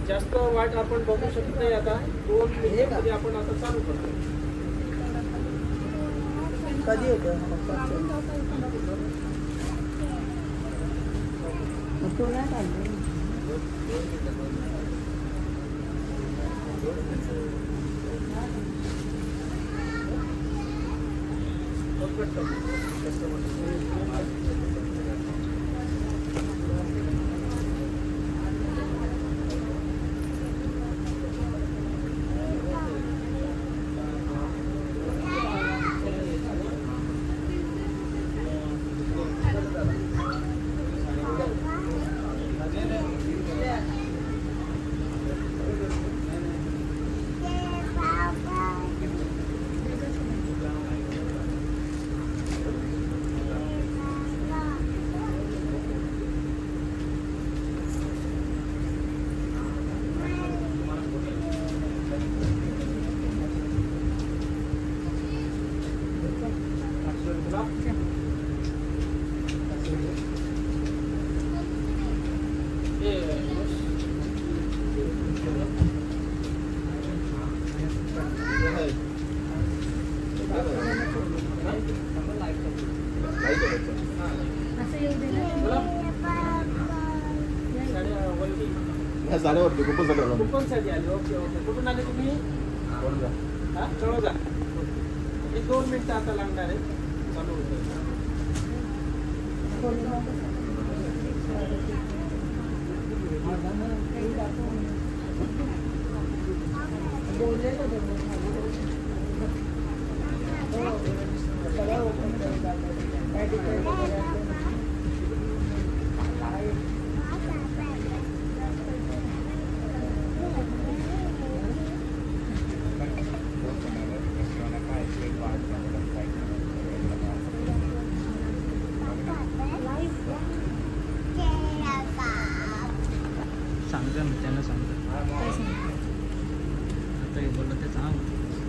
जास्त वाट आपण बघू शकत नाही आता 2 मिनिटांमध्ये आपण आता चालू करतो. कधी होतं साड्यावरती कुपनसाठी आलो. कुपनसाठी आले. Okay okay. कुठून आले तुम्ही? तळोजा. हे 2 मिनिटं आता लागणार आहे. चालू होतं. सांगते ना त्यांना सांगते. आता हे बोललं ते सांग.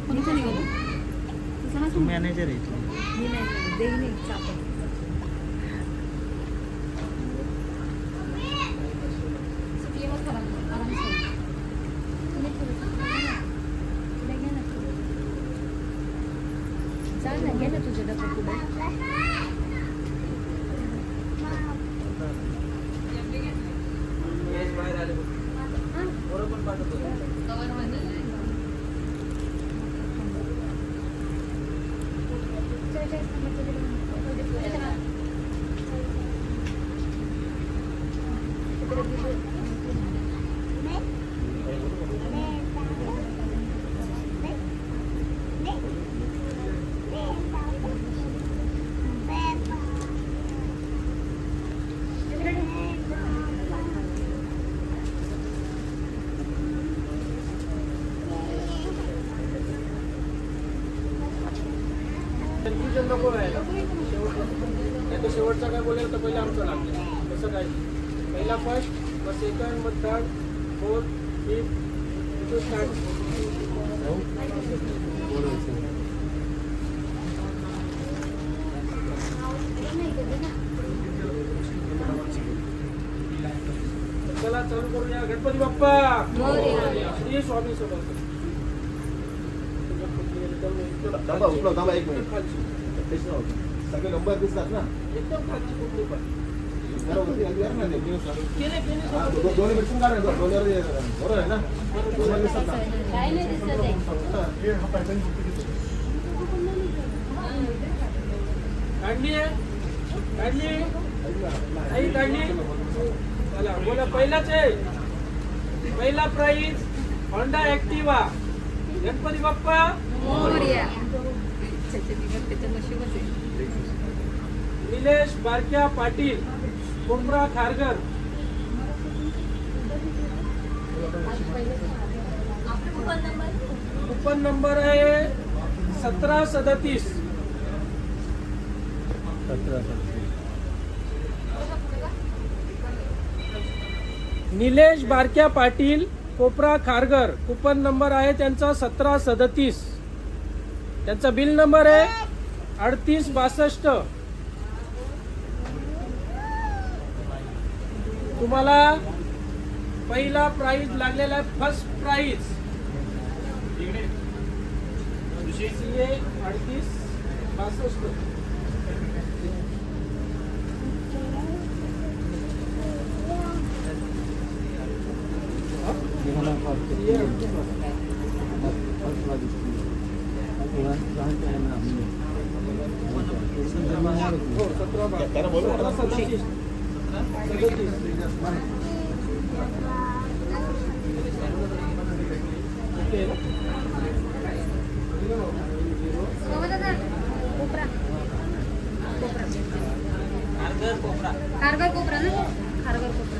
कोणीचं निघालं? तू मॅनेजर आहे इथले. मी नाही देई नाही चापत. सुटली मग खराब आराम से. तुम्ही थोडं पुढे घ्या ना. चाल ना घे ना तुझ्या डब्यात पुढे. बाहेर आले बरोबर पाठवतो. कन्फ्युजन नको व्हायला. शेवटचा काय बोलायला तर पहिला आमचं लागलं. तसं काय पहिला फर्स्ट, मग सेकंड, मग थर्ड, फोर्थ, फिफ्थ, इथून स्टार्ट. चला चालू करूया. गणपती बाप्पा श्री स्वामी समर्थ. थांबा 1 मिनिट. सगळे नंबर दिसतात ना एकदम खालची कुठली पण दोन्ही मिक्सिंग काढा. बरोबर आहे ना? दोन्ही दिसतात ना. काय नाही दिसत आहे. काढली आहे. आई काढली. चला बोला. पहिलाच आहे. पहिला प्राइज होंडा ऍक्टिवा. गणपती बाप्पा मोरया. त्याच्या नशीबच आहे. निलेश बारक्या पाटील, कोपरा खारघर. कूपन नंबर आहे 1737. निलेश बारक्या पाटील, कोपरा खारघर. कूपन नंबर आहे त्यांचा 1737. त्यांचा बिल नंबर आहे 3862. तुम्हाला पहिला प्राइज लागलेला आहे, फर्स्ट प्राइज CA 3862. हो 17 खारघर कोपरा ना, खारघर कोपरा.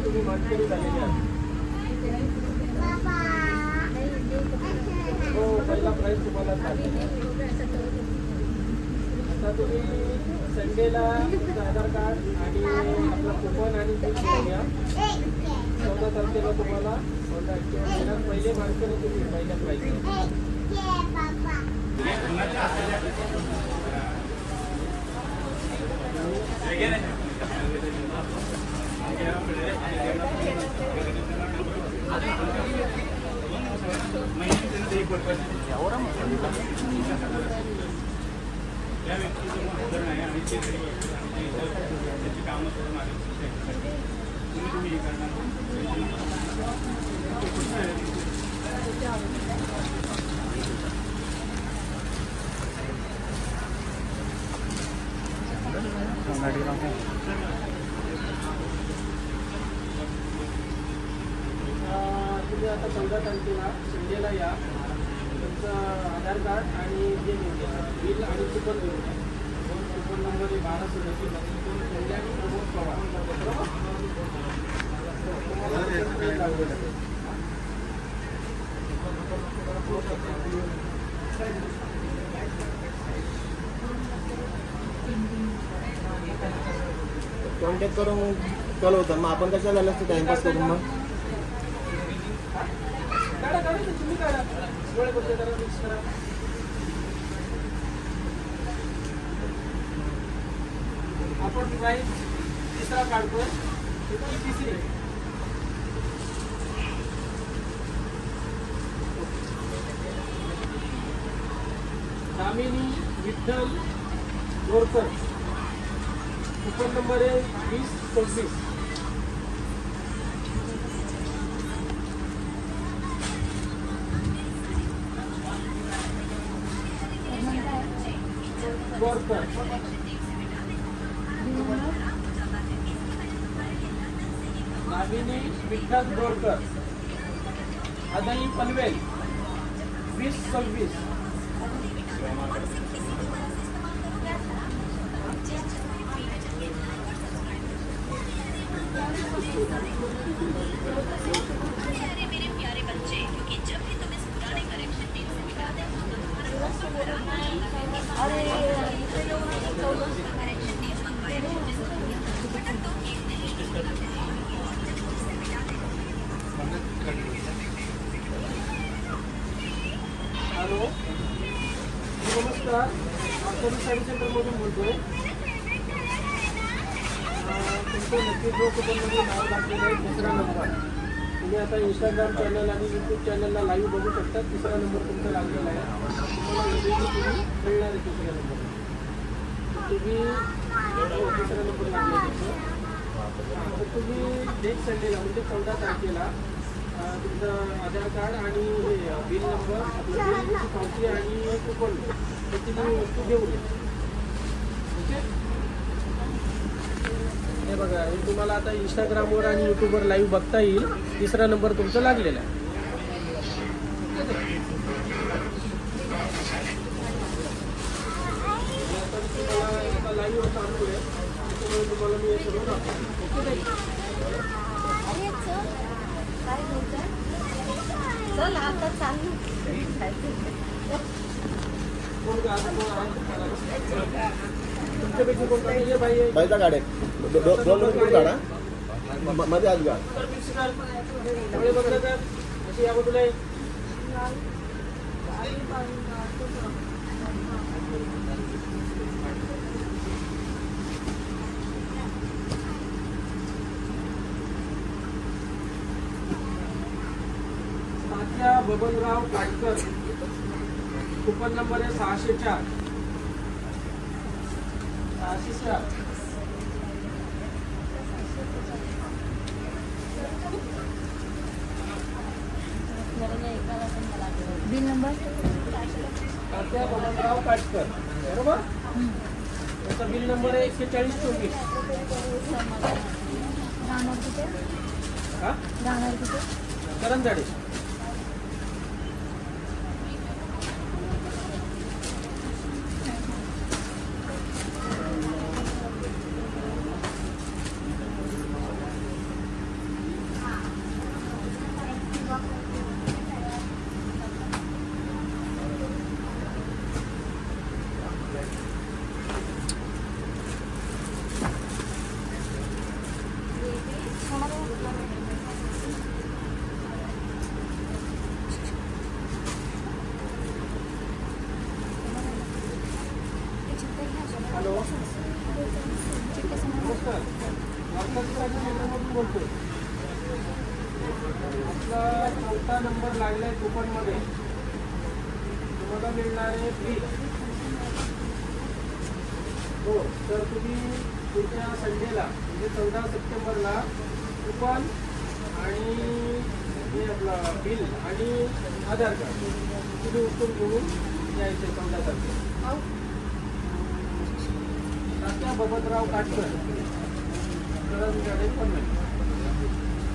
तुम्ही मानकरी झालेले आहात. हो पहिला प्राइज तुम्हाला झालेला. आता तुम्ही संडेला तुमचं आधार कार्ड आणि आपला कुपन आणि बिल घेऊन या. 14 तारखेला तुम्हाला होंडा ॲक्टिव्हा मिळणार. पहिले मानकरी तुम्ही पहिल्या प्राइज. तुम्ही आता 14 तारखेला संडेला या. तुमचं आधार कार्ड आणि जे बिल आणि कुपन घेऊन या. कुपन नंबर 1237 कल्याण प्रमोद पवार. बरोबर तुम्हाला लागलेलं आहे. कॉन्टॅक्ट करून कळवतात. मग आपण कशा झालं असतं टाइमपास करून मग तुम्ही काढा डोळे बंद करा, मिक्स करा. आपण प्राइस तिसरा काढतोय. तिसरी दामिनी विठ्ठल गोरकर. कुपन नंबर आहे 2026. गोरकर. दामिनी विठ्ठल गोरकर. अदाई पनवेल 2026. मेरे प्यारे बच्चे, क्योंकि जब भी तुम इस पुराने करेक्शन टीम से निकालते हो तो तुम्हारा सब पुराना करेक्शन टीम मंगवाया जिसको तो केस नहीं. हॅलो नमस्कार, आपण साडी सेंटरमधून बोलतोय. तुमचं नक्की जो कुपनमध्ये नाव लागलेलं आहे 3रा नंबर. तुम्ही आता इंस्टाग्राम चॅनल आणि यूट्यूब चॅनलला लाईव्ह बघू शकता. 3रा नंबर तुमचा लागलेला आहे. तुम्हाला वेगवेगळी तुम्ही मिळणार आहे 3ऱ्या नंबर. तुम्ही 3रा नंबर लागला आहे. तर तुम्ही नेक्स्ट संडेला म्हणजे 14 तारखेला तुमचं आधार कार्ड आणि बिल नंबर, आपलं बिलची पावती आणि कुपन त्याची तुम्ही वस्तू घेऊन या. ओके. हे बघा, हे तुम्हाला आता इंस्टाग्रामवर आणि यूट्यूबवर लाईव्ह बघता येईल. 3रा नंबर तुमचा लागलेला आहे. आता लाईव्ह चालू आहे, त्याच्यामुळे तुम्हाला मी हे सगळं दाखवतो. चल आता चालू. कोण का आता कोण आहे तुमच्यापैकी कोण काढे ये बाई आहे. बाईचा गाड्या दोन कुठून काढा मध्ये आज गा तर मिक्स कर डोळे बंद कर अशी या बाजूला आहे. तात्या बबनराव काटकर कुपन नंबर आहे 604 604. बिल नंबर तात्या बबनराव काटकर बरोबर. त्याचा बिल नंबर आहे 14024. राहणार कुठे हा राहणार कुठे करंजाडे. हॅलो नमस्कार. बोलतोय. आपला 4था नंबर लागलाय कुपन मध्ये. तुम्हाला मिळणार आहे फ्री. हो तर तुम्ही पुढच्या संडेला म्हणजे 14 सप्टेंबरला कुपन आणि हे आपला बिल आणि आधार कार्ड तुम्ही उचलून घेऊन यायचे 14 तारखेला. तात्या बबनराव काटकर करंजाडे पनवेल.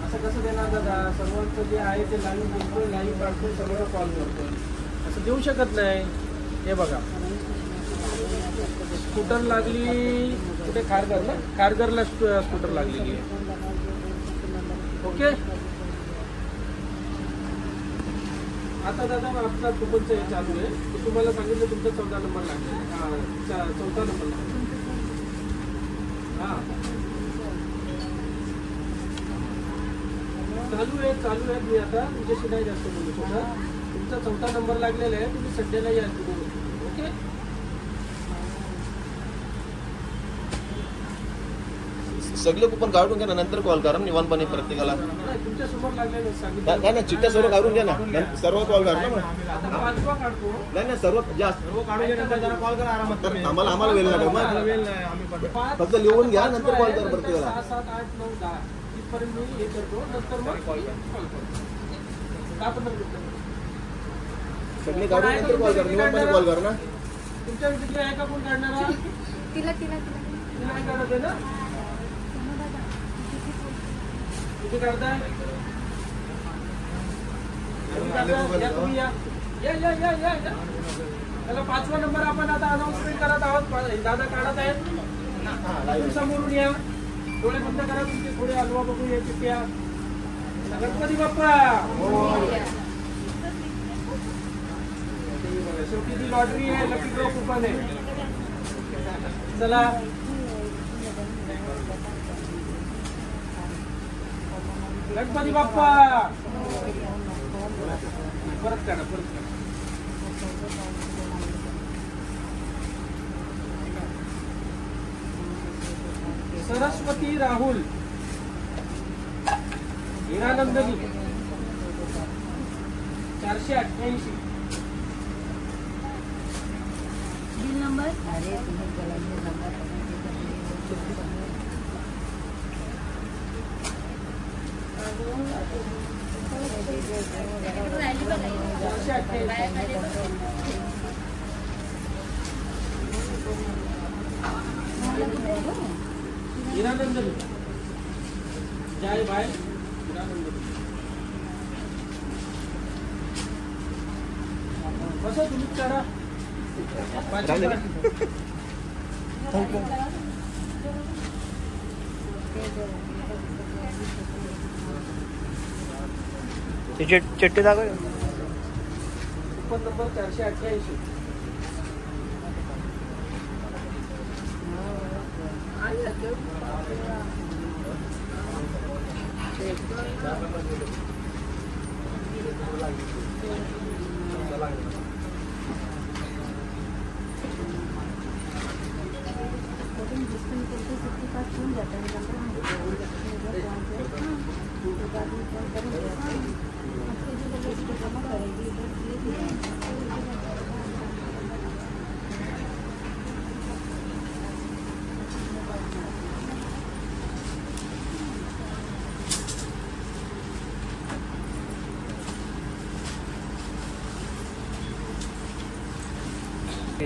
असं कसं देणार दादा. सर्वांचं जे आहे ते लाईव्ह बोलतोय लाईव्ह काढतोय सर्वांना कॉल करतोय. असं देऊ शकत नाही. हे बघा स्कूटर लागली कुठे खारघरला खारघरला स्कूटर लागलेली आहे. ओके आता दादा आपला कुपनचं हे चालू आहे. तर तुम्हाला सांगितलं तुमचा 14 नंबर लागला. 4था नंबर लागला. हां चालू आहे. मी आता तुमच्याशी नाही जास्त बोलू शकत. तुमचा 4था नंबर लागलेला आहे. तुम्ही संडेला या. ओके सगळे कुपन काढून घ्या ना नंतर कॉल करा निवांतपणे प्रत्येकाला. नाही तुमच्या समोर लागलेलं सांगितलं. नाही ना चिठ्ठ्या सर्व काढून घ्या ना सर्व कॉल करा ना मग. आता 5वा काढतो. नाही ना सर्व जास्त काढून गेल्यानंतर जरा कॉल करा आरामात. तर आम्हाला वेळ लागेल मग वेळ नाही आम्ही पण 5 फक्त लिहून घ्या नंतर कॉल करा प्रत्येकाला. 6, 7, 8, 9, 10 इथपर्यंत मी हे करतो. नंतर मग कॉल करतो. 10-15 मिनिटं. सगळे काढून नंतर कॉल करा निवांतपणे कॉल करा ना. तुमच्या तिथे आहे का कोण काढणारा. तिला नाही काढत आहे ना. किती काढताय. या तुम्ही या. त्याला 5वा नंबर आपण आता अनाउन्समेंट करत आहोत. दादा काढत आहेत. समोरून या. डोळे बंद करा तुमचे. थोडे हलवा बघू या चिठ्ठ्या. गणपती बाप्पा शेवटी ती लॉटरी आहे. लकी ड्रॉ कुपन आहे. चला गणपती बाप्पा परत काढा. सरस्वती राहुल हिरानंदनी 488. बिल नंबर हिरानंदनी जय भाई हिरानंदनी. कसं तुम्ही करा. चिठ्ठी दाखव. Coupon number 488.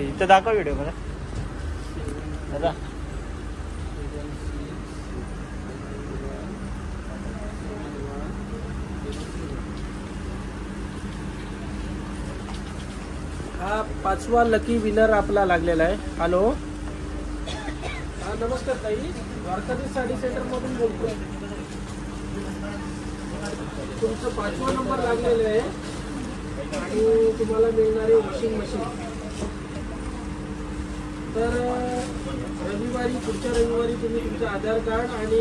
इथं दाखव व्हिडिओ मला दादा. हा 5वा लकी विनर आपला लागलेला आहे. हॅलो, हा नमस्कार ताई, द्वारकाधीश साडी सेंटर मधून बोलतोय. तुमचं 5वा नंबर लागलेला आहे आणि तुम्हाला मिळणारे वॉशिंग मशीन. तर रविवारी, पुढच्या रविवारी तुम्ही तुमचं आधार कार्ड आणि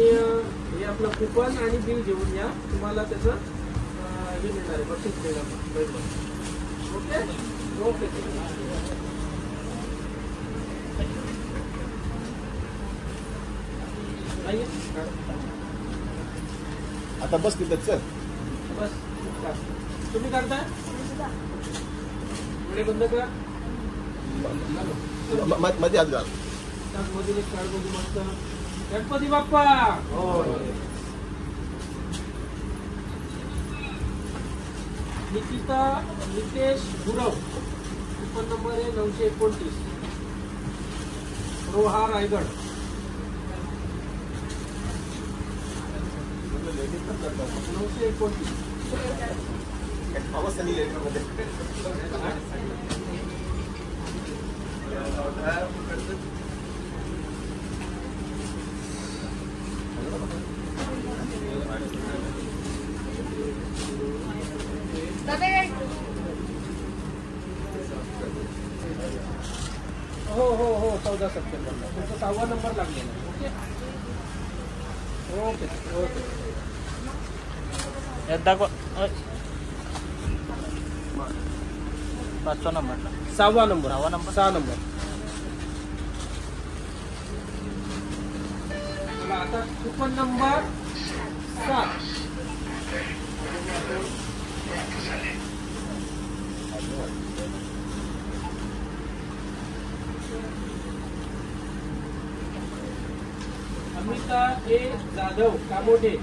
हे आपलं कुपन आणि बिल घेऊन या. तुम्हाला त्याचं हे मिळणार आहे, बक्षीस मिळणार. Okay okay. आता बस तिथं चल. बस तुम्ही काढताय, पुढे बंद करा. मध्ये आत घाल. मध्ये एक कार्ड बघू मस्त. गणपती बाप्पा. निकिता नितेश गुरव, कुपन नंबर आहे 929, रोहा रायगड. अवस्था लेटरमध्ये हो हो हो 14 सप्टेंबरला तुमचा 6वा नंबर लागलेला आहे. Okay okay okay. यात दाखवा. 5वा नंबर. 6वा नंबर. 6वा नंबर. 6 नंबर. आता coupon number 7. Amita A Jadhav Kamothe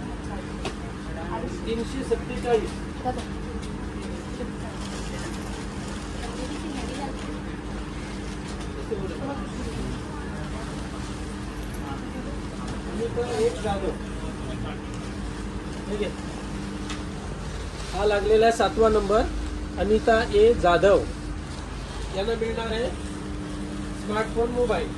347. Amita एक जाधव. ठीक आहे, हा लागलेला आहे 7वा नंबर. अनिता ए जाधव यांना मिळणार आहे smartphone mobile.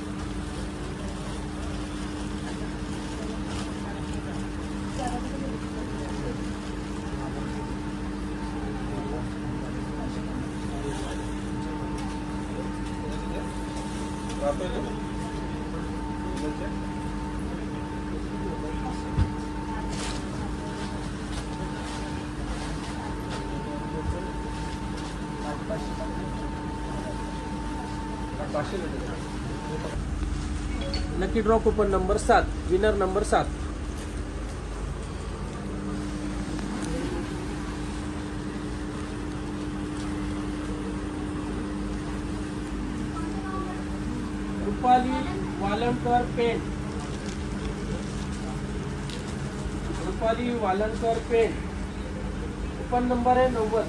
Lucky draw coupon number 7, winner number 7. Rupali Walankar पेंट. रुपाली वालणकर पेंट, कुपन नंबर आहे 90.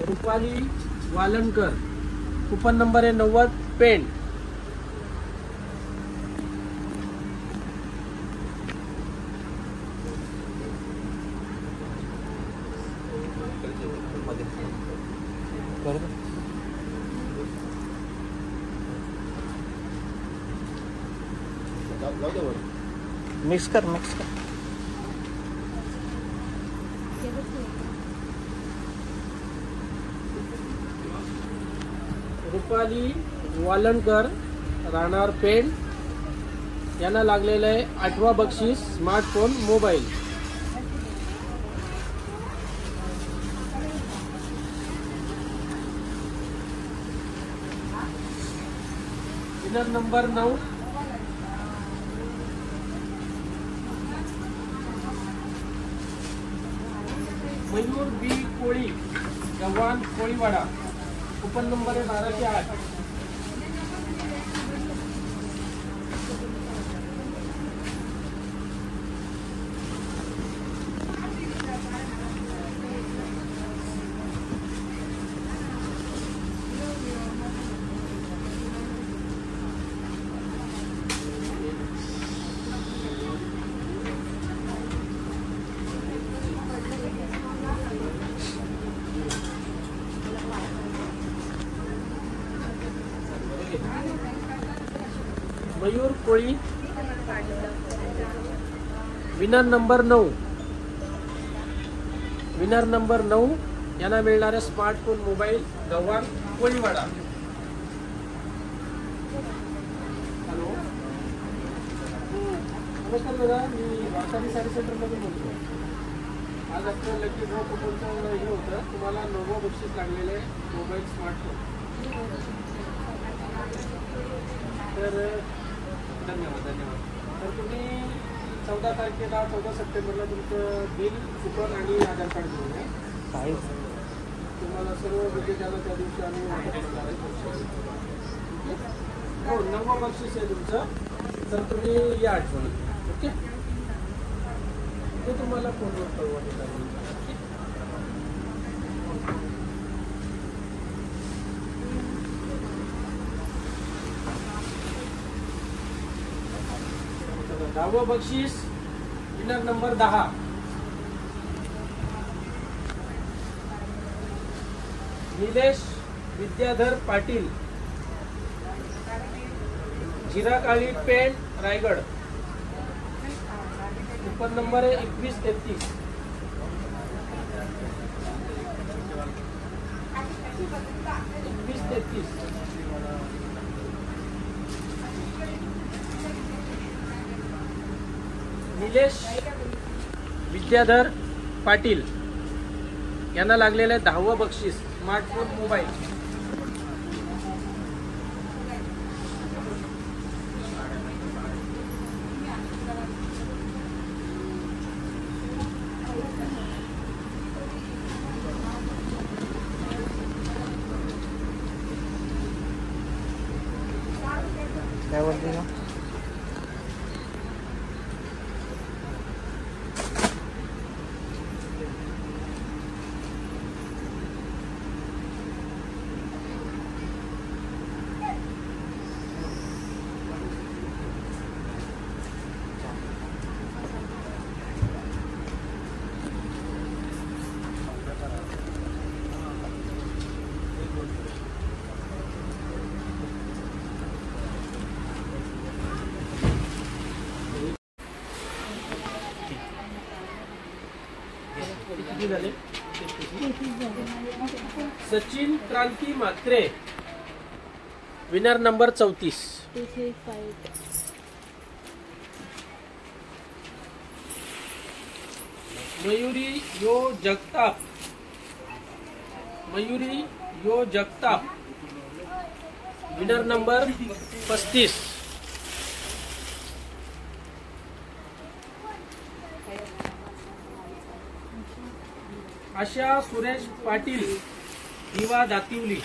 रुपाली वालणकर, कुपन नंबर आहे 90, पेंट. मिक्स कर. रुपाली वालणकर राहणार पेण यांना लागलेलं आहे 8वा बक्षीस smartphone mobile. Winner number 9 Mayur B Koli Gavhan Koliwada. Coupon number आहे 1208. Mayur Koli winner number 9. Winner number 9 यांना मिळणारा smartphone mobile Gavhan Koliwada. Hello नमस्कार दादा, मी वारसाडी साडी सेंटरमधून बोलतो. आज आपलं लकी ड्रॉ कुपनचं हे होतं, तुम्हाला 9वं बक्षीस लागलेलं आहे मोबाईल स्मार्टफोन. तर धन्यवाद. तर तुम्ही 14 तारखेला 14 सप्टेंबरला तुमचं बिल कूपन आणि आधार कार्ड घेऊन या. तुम्हाला सर्व विजेत्याला त्या दिवशी आम्ही हो 9वं बक्षीस आहे तुमचं. तर तुम्ही या आठवणी. ओके, ते तुम्हाला फोनवर कळवण्यात लागेल. ओके, 10वं बक्षीस winner number 10 Nilesh Vidyadhar Patil Jirakali Pen Raigad. Coupon number आहे 2133. निलेश विद्याधर पाटील यांना लागलेलं आहे 10वं बक्षीस स्मार्टफोन मोबाईल. काय बोलते ना किती झाले? Sachin Kranti Mhatre winner number 34. मयुरी यो Jagtap winner number 35. Asha Suresh Patil Diva Dativali.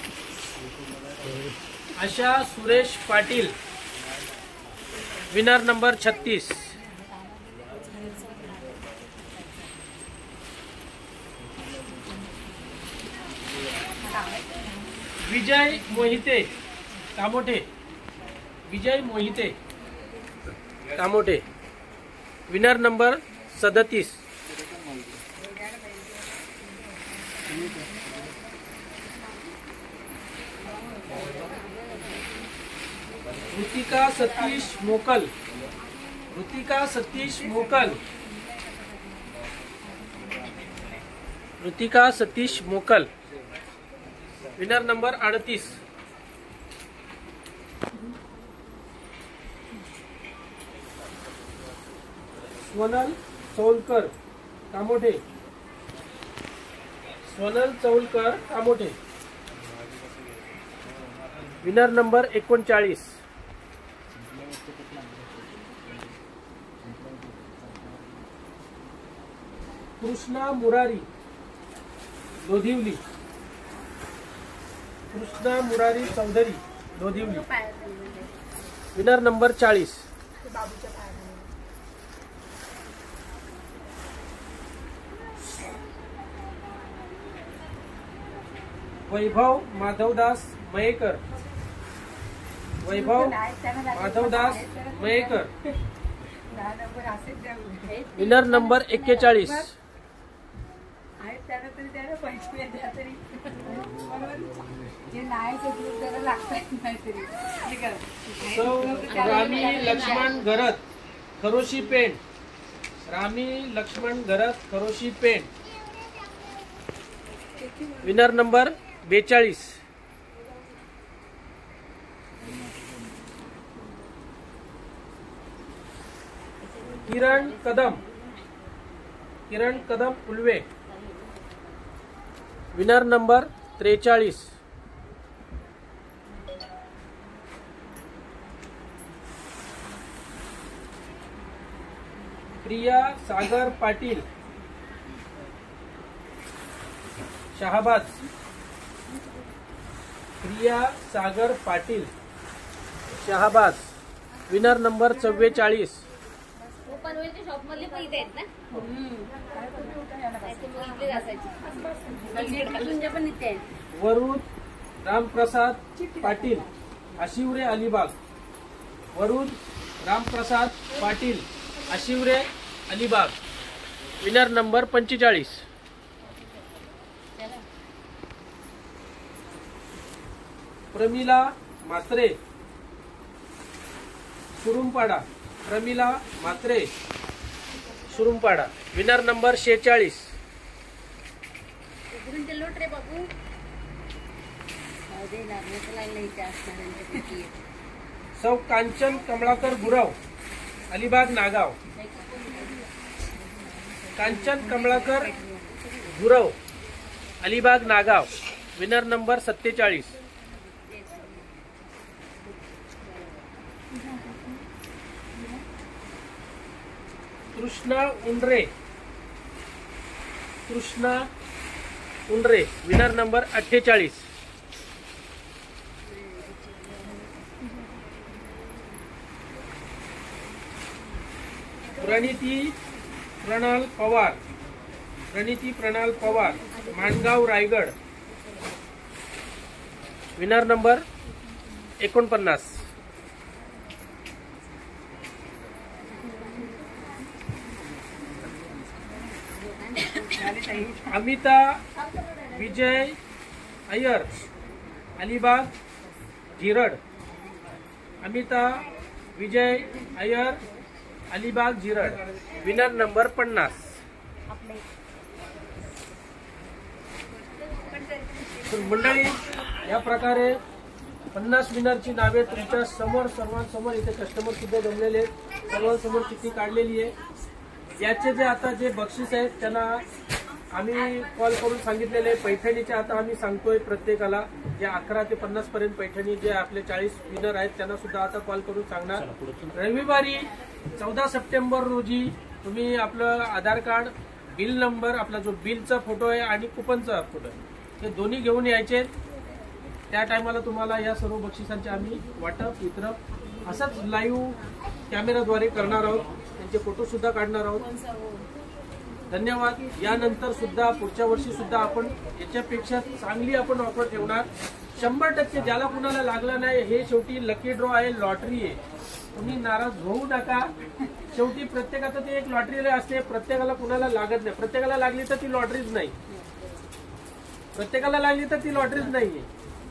Asha Suresh Patil winner number 36. Vijay Mohite Kamothe winner number 37. Rutika Satish Mokal winner number 38. Swanal Chaulkar Kamothe, Swanal Chaulkar Kamothe, winner number 39. Krishna Murari Lodhivali, Krishna Murari Chaudhari Lodhivali, winner number 40. Vaibhav Madhavdas Mayekar, Vaibhav Madhavdas Mayekar, winner number 41. सौ रामी लक्ष्मण घरत खरोशी पेंट, रामी लक्ष्मण घरत खरोशी पेंट, विनर नंबर 42. किरण कदम, किरण Kadam Ulwe, winner number 43. Priya Sagar Patil Shahabad, Priya Sagar Patil Shahabad, winner number 44. पनवेलच्या शॉप मधले पण इथे आहेत ना. इथले असायचे पण इथे आहेत. Varun Ramprasad Patil Ashivare Alibag, Varun Ramprasad Patil Ashivare Alibag, winner number 45. Pramila Mhatre Surumpada, Pramila Mhatre Surumpada, winner number 46. लोट रे बाबू. सौ Kanchan Kamalakar Gurav Alibag Nagaon, Kanchan Kamalakar Gurav Alibag Nagaon, winner number 47. Krishna Undre, Krishna Undre, winner number 48. Praniti Pranal Pawar, Praniti Pranal Pawar Mangaon Raigad, winner number 49. Amita Vijay Iyer Alibag Jirad, Amita Vijay Iyer Alibag जिरड, winner number 50. मंडळी, या प्रकारे 50 विनरची नावे तुमच्या समोर सर्वांसमोर इथे कस्टमर सुद्धा जमलेले आहेत, सर्वांसमोर चिठ्ठी काढलेली आहे. याचे जे आता जे बक्षीस आहेत त्यांना आम्ही कॉल करून सांगितलेले आहे. पैठणीचे आता आम्ही सांगतोय प्रत्येकाला, जे 11 ते 50 पर्यंत पैठणी जे आपले 40 विनर आहेत त्यांना सुद्धा आता कॉल करून सांगणार. रविवारी 14 सप्टेंबर रोजी तुम्ही आपलं आधार कार्ड, बिल नंबर, आपला जो बिलचा फोटो आहे आणि कुपनचा फोटो आहे हे दोन्ही घेऊन यायचे. त्या टायमाला तुम्हाला या सर्व बक्षिसांचे आम्ही वाटप वितरप असंच लाईव्ह कॅमेराद्वारे करणार आहोत. त्यांचे फोटो सुद्धा काढणार आहोत. धन्यवाद. यानंतर सुद्धा पुढच्या वर्षी सुद्धा आपण याच्यापेक्षा चांगली आपण ऑफर ठेवणार. 100% ज्याला कुणाला लागला नाही, हे शेवटी लकी ड्रॉ आहे, लॉटरी आहे. तुम्ही नाराज होऊ नका. शेवटी प्रत्येकाचं ते एक लॉटरी असते. प्रत्येकाला कुणाला लागत नाही. प्रत्येकाला लागली तर ती लॉटरीच नाही. प्रत्येकाला लागली तर ती लॉटरीच नाहीये.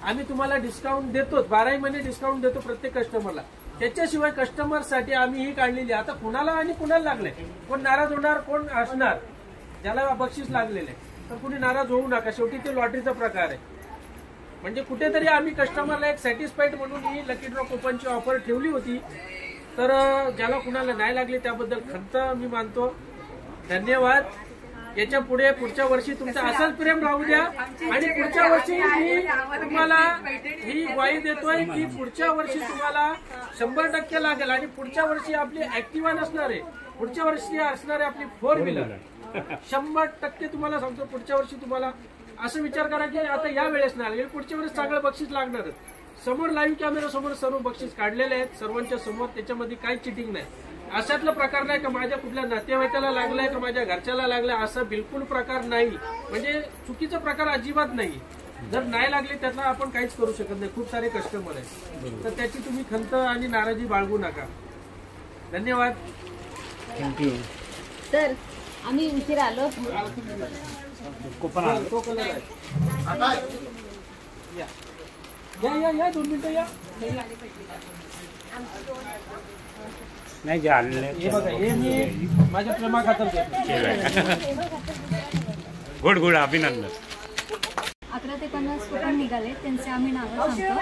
आम्ही तुम्हाला डिस्काउंट देतो, 12 महिने डिस्काउंट देतो प्रत्येक कस्टमरला. त्याच्याशिवाय कस्टमरसाठी आम्ही ही काढलेली. आता कुणाला आणि कुणाला लागले, कोण नाराज होणार, कोण असणार, ज्याला बक्षीस लागलेले तर कुणी नाराज होऊ नका. शेवटी ते लॉटरीचा प्रकार आहे. म्हणजे कुठेतरी आम्ही कस्टमरला एक सॅटिस्फाईड म्हणून ही लकी ड्रॉ कुपनची ऑफर ठेवली होती. तर ज्याला कुणाला नाही लागले त्याबद्दल खंत मी मानतो. धन्यवाद. याच्या पुढे पुढच्या वर्षी तुमचं असंच प्रेम राहू द्या आणि पुढच्या वर्षी मी तुम्हाला ही ग्वाही देतोय की पुढच्या वर्षी तुम्हाला 100% लागेल आणि पुढच्या वर्षी आपली ऍक्टिव्हा नसणार आहे. पुढच्या वर्षी असणारे आपली 4 व्हीलर 100% तुम्हाला सांगतो. पुढच्या वर्षी तुम्हाला असं विचार करा की आता या वेळेस नाही लागेल, पुढच्या वेळेस चांगलं बक्षीस लागणारच. समोर लाईव्ह कॅमेरा समोर सर्व बक्षीस काढलेले आहेत सर्वांच्या समोर. त्याच्यामध्ये काही चिटिंग नाही. अशातला प्रकार नाही का माझ्या कुठल्या नातेवाईकाला लागलाय का माझ्या घरच्याला लागलाय, असा बिलकुल प्रकार नाही. म्हणजे चुकीचा प्रकार अजिबात नाही. जर नाही लागले त्यातला आपण काहीच करू शकत नाही. खूप सारे कस्टमर आहेत तर त्याची तुम्ही खंत आणि नाराजी बाळगू नका. धन्यवाद. थँक्यू. तर आम्ही उशीर आलो. तो कलर आहे. या 2 मिनिटं या. नाही झाले. हे बघा हे मी माझ्या प्रेमा खातर गुड गुड अभिनंदन. 11 ते 50 कुपन निघाले त्यांचे आम्ही नावं सांगतो.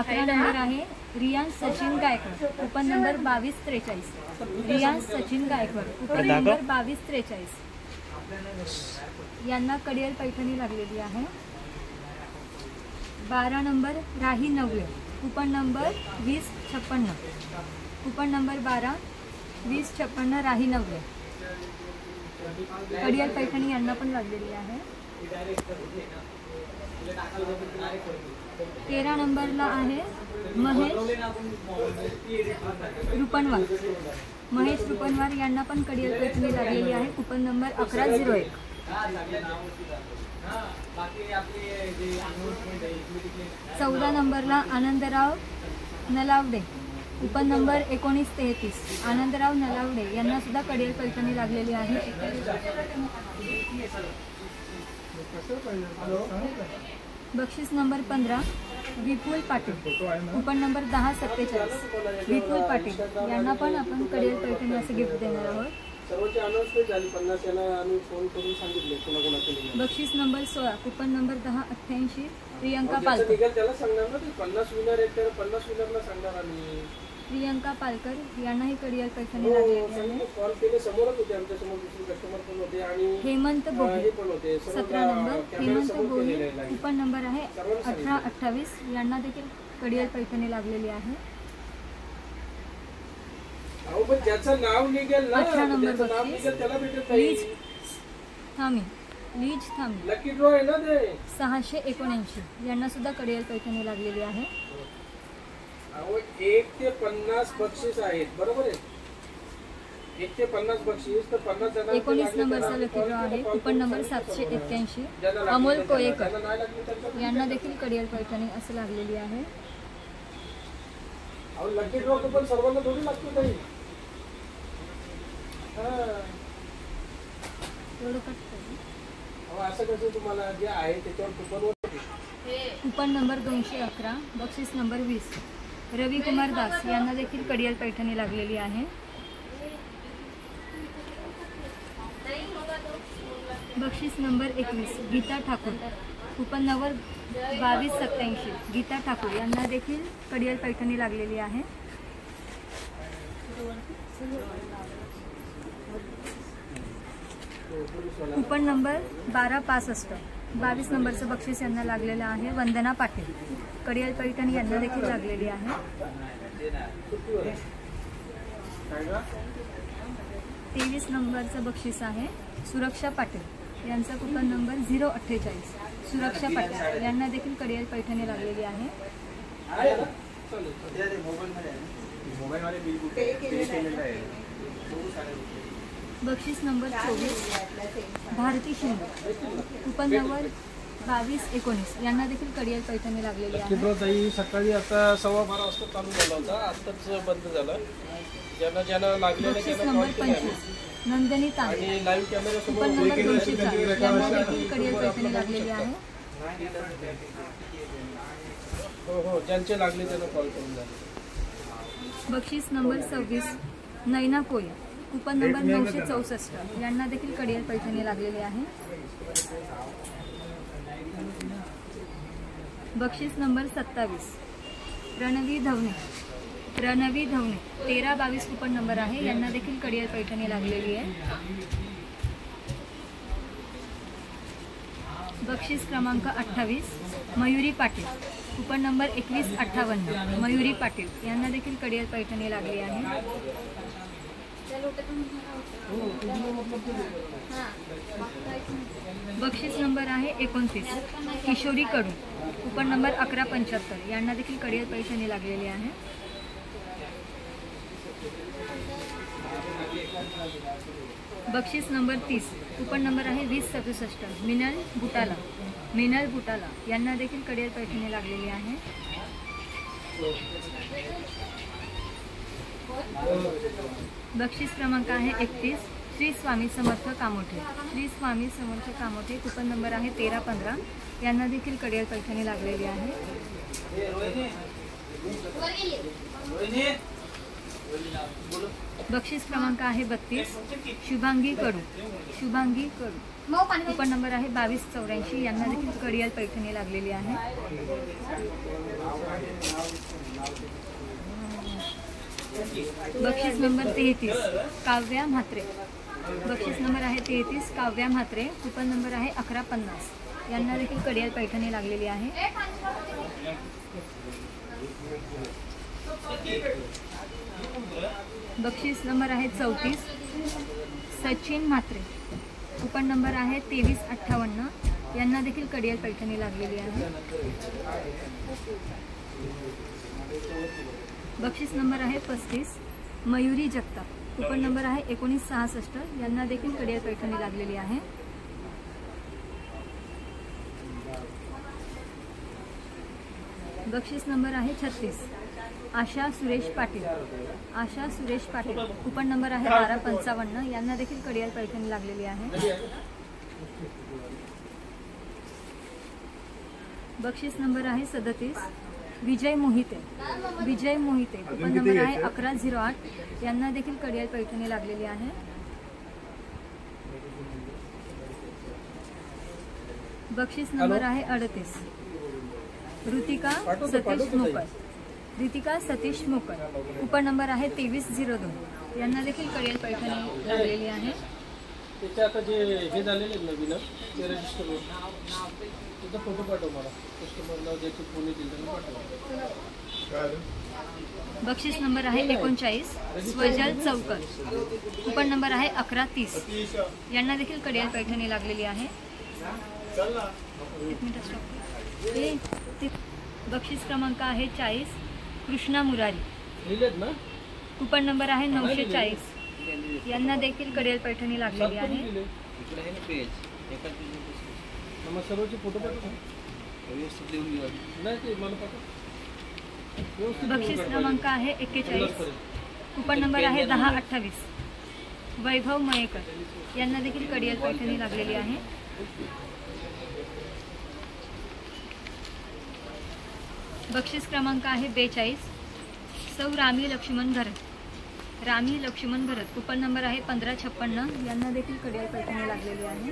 11 नंबर आहे Riyansh Sachin Gaikwad, coupon number 2243. Riyansh Sachin Gaikwad, coupon number 2243. यांना कडियल पैठणी लागलेली आहे. 12 number Rahi Navale, coupon number 2056. Coupon number 12 2056 Rahi Navale. Kadiyal Paithani यांना पण लागलेली आहे. 13 नंबरला आहे महेश रुपनवार. महेश रुपनवार यांना पण कडियल पैठणी लागलेली आहे. Coupon number 1101. 14 नंबरला आनंदराव नलावडे, कुपन नंबर 1933. आनंदराव नलावडे यांना सुद्धा कडियल पैठणी लागलेली आहे. बक्षीस नंबर 15 विपुल पाटील, कुपन नंबर 1047. विपुल पाटील यांना पण आपण कडियल पैठणी असं गिफ्ट देणार आहोत. सर्वांची अनाउन्समेंट झाली. 50 याला आम्ही फोन करून सांगितले कोणाकोणाचे. बक्षीस number 16 coupon number 1088 Priyanka Palkar. निघेल त्याला सांगणार ना. 50 विनर आहेत तर 50 विनरला सांगणार आम्ही. प्रियंका पालकर यांनाही कडियल पैठणी लागलेली आहे. कॉल केले समोरच होते आमच्या समोर. दुसरे कस्टमर पण होते आणि हेमंत बोही हे पण होते. 17 नंबर हेमंत बोही, कुपन नंबर आहे 1828. यांना देखील कडियल पैठणी लागलेली आहे. अहो पण ज्याचं नाव निघेल ना 18 नंबर ज्याचं नाव बक्षीस निघेल त्याला भेटत लीज नाही. थामी लकी ड्रॉ आहे ना ते. 679 यांना सुद्धा कडियल पैठणी लागलेली आहे. अहो 1 ते 50 बक्षीस आहेत बरोबर आहे. 1 ते 50 बक्षीस तर 50 जणांना 19 नंबरचा लकी ड्रॉ आहे. कुपन नंबर 781 अमोल कोयेकर यांना देखील कडियल पैठणी असं लागलेली आहे. अहो लकी ड्रॉ पण सर्वांना थोडी लागतो ताई. एवढं कट करू. अहो असं कसं तुम्हाला जे आहे त्याच्यावर कुपनवर. कुपन नंबर 211 बक्षीस नंबर 20 रवी कुमार दास यांना देखील कडियल पैठणी लागलेली आहे. बक्षीस number 21 Geeta Thakur, coupon number 2287 Geeta Thakur यांना देखील कडियल पैठणी लागलेली आहे. कुपन नंबर 1265 22 नंबरचं बक्षीस यांना लागलेलं आहे. वंदना पाटील कडियल पैठणी यांना देखील लागलेली आहे. 23 नंबरचं बक्षीस आहे सुरक्षा पाटील यांचा कुपन नंबर 048. सुरक्षा पाटील यांना देखील कडियल पैठणी लागलेली आहे. बक्षीस number 24 Bharati Shinde, coupon number 2219 यांना देखील कडियल पैठणी लागलेली आहे. ताई सकाळी आता 12:15 वाजता चालू झाला होता. आताच बंद झाला. ज्यांना लागलेलं बक्षीस नंबर 25 नंदिनी तांबे, आणि लाईव्ह कॅमेरा कुपन नंबर 204 यांना देखील कडियल पैठणी लागलेली आहे. हो ज्यांचे लागले त्यांना कॉल करून द्या. बक्षीस नंबर 26 नैना कोया, कुपन नंबर 964 यांना देखील कडियल पैठणी लागलेली आहे. बक्षीस number 27 रणवी Dhavane, रणवी Dhavane 1322 coupon number आहे, यांना देखील कडियाल पैठणी लागलेली आहे. बक्षीस क्रमांक 28 मयुरी पाटील कुपन नंबर 2158 मयुरी पाटील यांना देखील कडियाल पैठणी लागली आहे. बक्षीस नंबर आहे 29 किशोरी कडू कुपन नंबर 1175 यांना देखील कडियाल पैठणी लागलेली आहे. बक्षीस नंबर 30 कुपन नंबर आहे 2067 मिनल बुटाला यांना देखील कडियाल पैठणी लागलेली आहे. बक्षीस क्रमांक आहे 31 श्री स्वामी समर्थ कामोठे कुपन नंबर आहे 1315 यांना देखील कडियाल पैठणी लागलेली आहे. बक्षीस क्रमांक आहे 32 शुभांगी कडू कुपन नंबर आहे 2284 यांना देखील कडियाल पैठणी लागलेली आहे. बक्षीस number 33 Kavya Mhatre coupon number आहे 1150 यांना देखील कडियाल पैठणी लागलेली आहे. बक्षीस नंबर आहे 34 सचिन म्हात्रे कुपन नंबर आहे 2358 यांना देखील कडियाल पैठणी लागलेली आहे. बक्षीस नंबर आहे 35 मयुरी जगताप कुपन नंबर आहे 1966 यांना देखील कडियाल पैठणी लागलेली आहे. बक्षीस नंबर आहे 36 आशा सुरेश पाटील कुपन नंबर आहे 1255 यांना देखील कडियाल पैठणी लागलेली आहे. बक्षीस नंबर आहे 37 विजय मोहिते कुपन नंबर आहे 1108 यांना देखील कडियाल पैठणी लागलेली आहे. बक्षीस नंबर आहे 38 ऋतिका सतीश मोकर कुपन नंबर आहे 2302 यांना देखील कडियाल पैठणी लागलेली आहे. त्याचे आता जे हे झालेले नवीन ते रजिस्टर त्याचा फोटो पाठव मला कस्टमरला ज्याची फोन येतील त्यांना पाठवा. बक्षीस नंबर आहे 39 स्वजल चौकर कुपन नंबर आहे 1130 यांना देखील कडियाल पैठणी लागलेली आहे. बक्षीस क्रमांक आहे 40 कृष्णा मुरारी कुपन नंबर आहे 940 यांना देखील कडियाल पैठणी लागलेली आहे. सर्वचे फोटो पाठवा. बक्षीस क्रमांक आहे 41 कुपन नंबर आहे 1028 वैभव मयेकर यांना देखील कडियाल पैठणी लागलेली आहे. बक्षीस क्रमांक आहे 42 सौ रामी लक्ष्मण भरत कुपन नंबर आहे 1556 यांना देखील कडियाल पैठणी लागलेली आहे.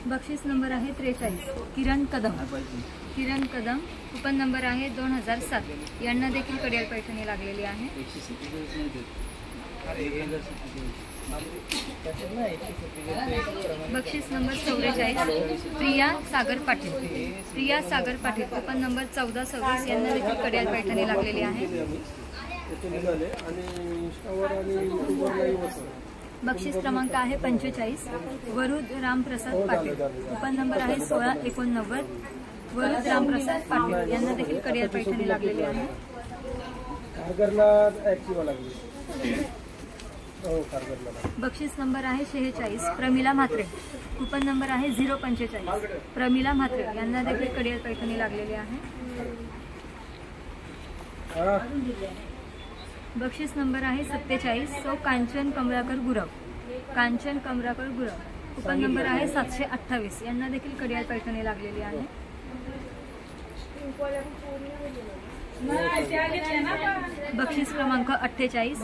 बक्षीस नंबर आहे 43 किरण कदम कुपन नंबर आहे 2007 यांना देखील कडियाल पैठणी लागलेली आहे. बक्षीस number 44 Priya Sagar Patil coupon number 1426 यांना देखील कडियाल पैठणी लागलेली आहे. बक्षीस क्रमांक आहे 45 वरुद रामप्रसाद पाटील कुपन नंबर आहे 1689 वरुद रामप्रसाद पाटील यांना देखील कडियाल पैठणी लागलेली आहे. बक्षीस नंबर आहे 46 प्रमिला म्हात्रे कुपन नंबर आहे 045 प्रमिला म्हात्रे यांना देखील कडियाल पैठणी लागलेली आहे. बक्षीस नंबर आहे 47 सौ कांचन कमलाकर गुरव कुपन नंबर आहे 728 यांना देखील कडियाल पैठणी लागलेली आहे. बक्षीस क्रमांक 48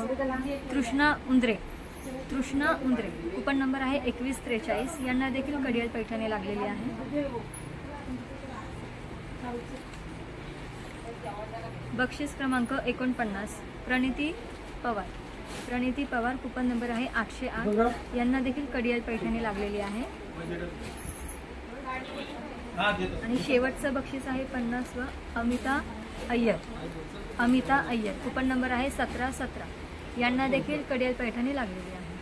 तृष्णा उंद्रे कुपन नंबर आहे 2143 यांना देखील कडियाल पैठणी लागलेली आहे. बक्षीस क्रमांक 49 प्रणिती पवार कुपन नंबर आहे 808. यांना देखील कडियाल पैठणी लागलेली आहे. आणि शेवटचं बक्षीस आहे 50 व अमिता अय्यर कुपन नंबर आहे 1717. यांना देखील कडियाल पैठणी लागलेली आहे.